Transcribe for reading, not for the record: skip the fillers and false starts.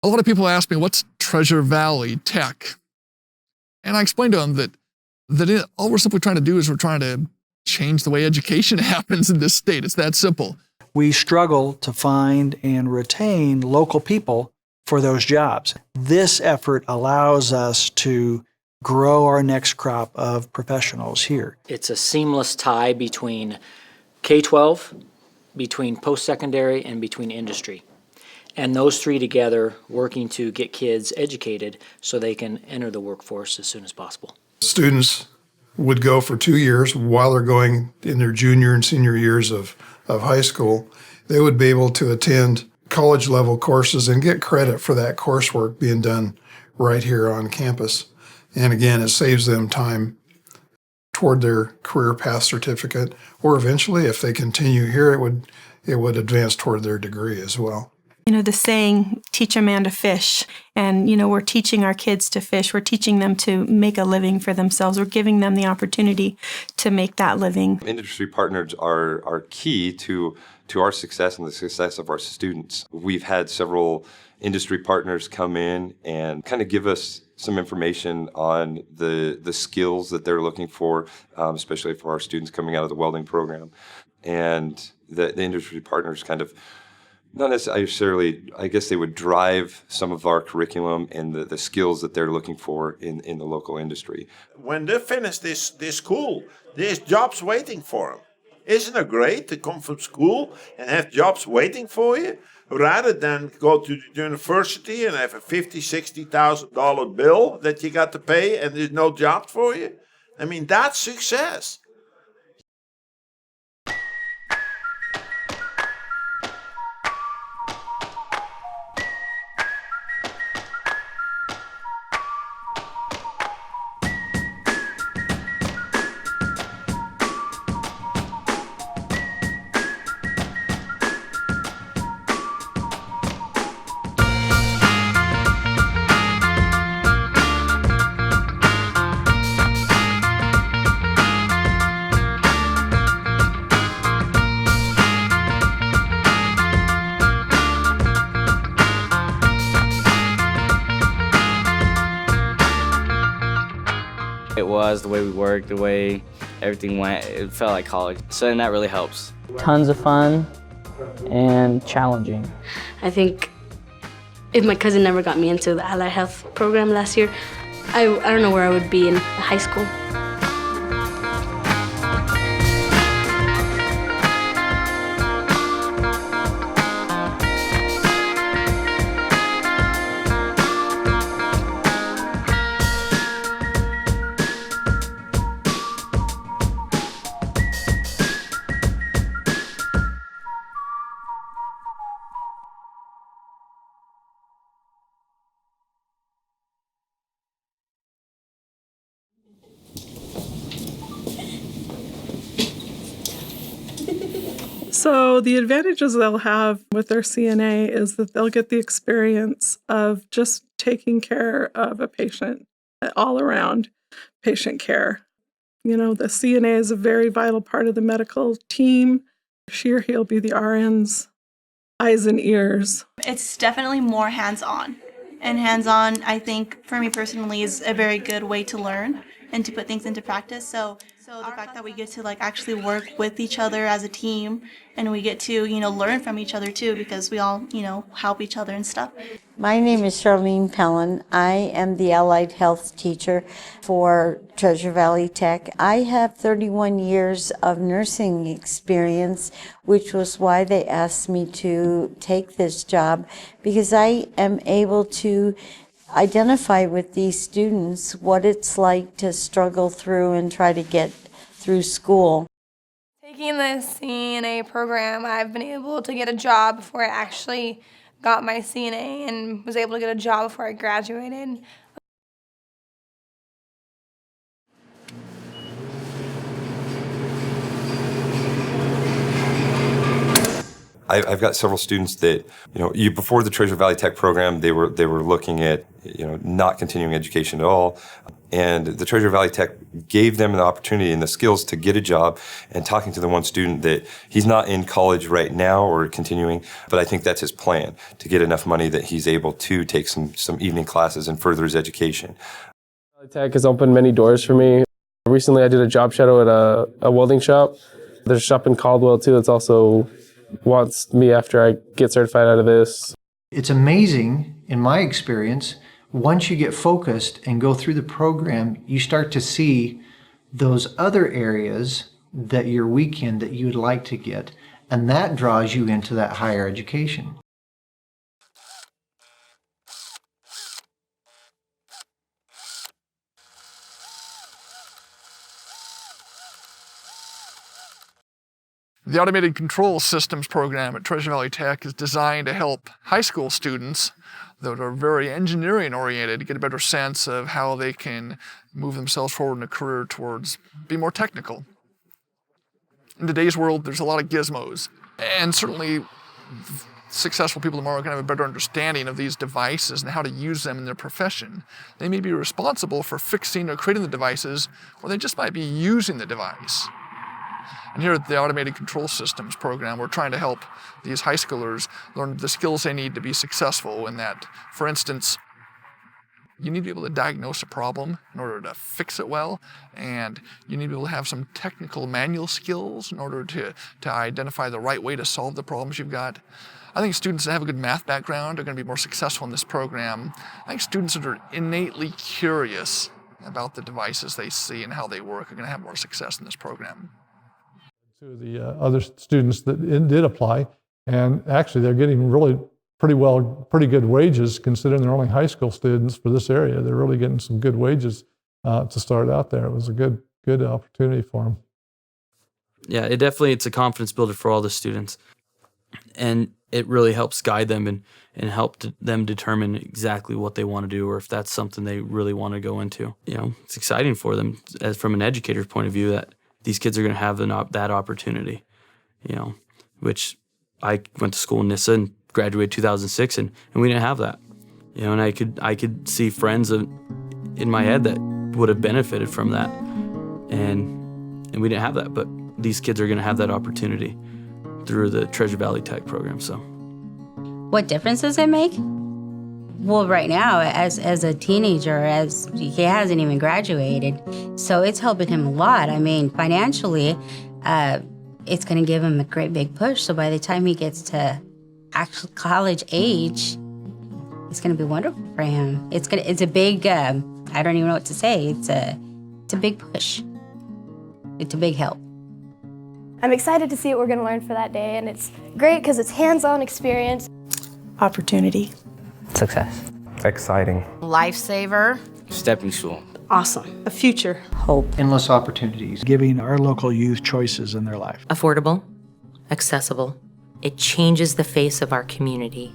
A lot of people ask me, what's Treasure Valley Tech? And I explained to them that all we're simply trying to do is we're trying to change the way education happens in this state. It's that simple. We struggle to find and retain local people for those jobs. This effort allows us to grow our next crop of professionals here. It's a seamless tie between K-12, between post-secondary, and between industry. And those three together working to get kids educated so they can enter the workforce as soon as possible. Students would go for 2 years while they're going in their junior and senior years of high school. They would be able to attend college-level courses and get credit for that coursework being done right here on campus. And again, it saves them time toward their career path certificate, or eventually, if they continue here, it would advance toward their degree as well. You know, the saying, teach a man to fish. And, you know, we're teaching our kids to fish. We're teaching them to make a living for themselves. We're giving them the opportunity to make that living. Industry partners are key to our success and the success of our students. We've had several industry partners come in and kind of give us some information on the skills that they're looking for, especially for our students coming out of the welding program. And the industry partners kind of, not necessarily, I guess they would drive some of our curriculum and the skills that they're looking for in the local industry. When they finish this school, there's jobs waiting for them. Isn't it great to come from school and have jobs waiting for you, rather than go to the university and have a $50,000, $60,000 bill that you got to pay and there's no job for you? I mean, that's success. It was the way we worked, the way everything went. It felt like college. So and that really helps. Tons of fun and challenging. I think if my cousin never got me into the Allied Health program last year, I don't know where I would be in high school. So the advantages they'll have with their CNA is that they'll get the experience of just taking care of a patient, all around patient care. You know, the CNA is a very vital part of the medical team. She or he'll be the RN's eyes and ears. It's definitely more hands-on. And hands-on, I think, for me personally, is a very good way to learn and to put things into practice. So the fact that we get to actually work with each other as a team, and we get to, learn from each other too, because we all, help each other and stuff. My name is Charlene Pellin. I am the Allied Health teacher for Treasure Valley Tech. I have 31 years of nursing experience, which was why they asked me to take this job, because I am able to identify with these students what it's like to struggle through and try to get through school. Taking the CNA program, I've been able to get a job before I actually got my CNA, and was able to get a job before I graduated. I've got several students that, before the Treasure Valley Tech program, they were looking at, not continuing education at all. And the Treasure Valley Tech gave them the opportunity and the skills to get a job. And talking to the one student that he's not in college right now or continuing, but I think that's his plan, to get enough money that he's able to take some evening classes and further his education. Valley Tech has opened many doors for me. Recently I did a job shadow at a welding shop. There's a shop in Caldwell too that's also wants me after I get certified out of this. It's amazing, in my experience, once you get focused and go through the program, you start to see those other areas that you're weak in that you would like to get, and that draws you into that higher education. The Automated Control Systems program at Treasure Valley Tech is designed to help high school students that are very engineering oriented get a better sense of how they can move themselves forward in a career towards being more technical. In today's world, there's a lot of gizmos, and certainly successful people tomorrow can have a better understanding of these devices and how to use them in their profession. They may be responsible for fixing or creating the devices, or they just might be using the device. And here at the Automated Control Systems program, we're trying to help these high schoolers learn the skills they need to be successful in that. For instance, you need to be able to diagnose a problem in order to fix it well, and you need to be able to have some technical manual skills in order to identify the right way to solve the problems you've got. I think students that have a good math background are going to be more successful in this program. I think students that are innately curious about the devices they see and how they work are going to have more success in this program. To the other students that did apply, and actually they're getting really pretty good wages considering they're only high school students for this area. They're really getting some good wages to start out there. It was a good opportunity for them. Yeah, it's a confidence builder for all the students, and it really helps guide them and help them determine exactly what they want to do, or if that's something they really want to go into. You know, it's exciting for them as from an educator's point of view that these kids are going to have that opportunity, you know, which I went to school in NISA and graduated 2006, and we didn't have that, you know, and I could see friends in my head that would have benefited from that, and we didn't have that, but these kids are going to have that opportunity through the Treasure Valley Tech program. So, what difference does it make? Well, right now, as a teenager, as he hasn't even graduated, so it's helping him a lot. I mean, financially, it's going to give him a great big push. So by the time he gets to actual college age, it's going to be wonderful for him. It's a big, I don't even know what to say. It's a big push. It's a big help. I'm excited to see what we're going to learn for that day, and it's great because it's hands-on experience. Opportunity. Success. Exciting. Lifesaver. Stepping stool. Awesome. A future. Hope. Endless opportunities. Giving our local youth choices in their life. Affordable. Accessible. It changes the face of our community.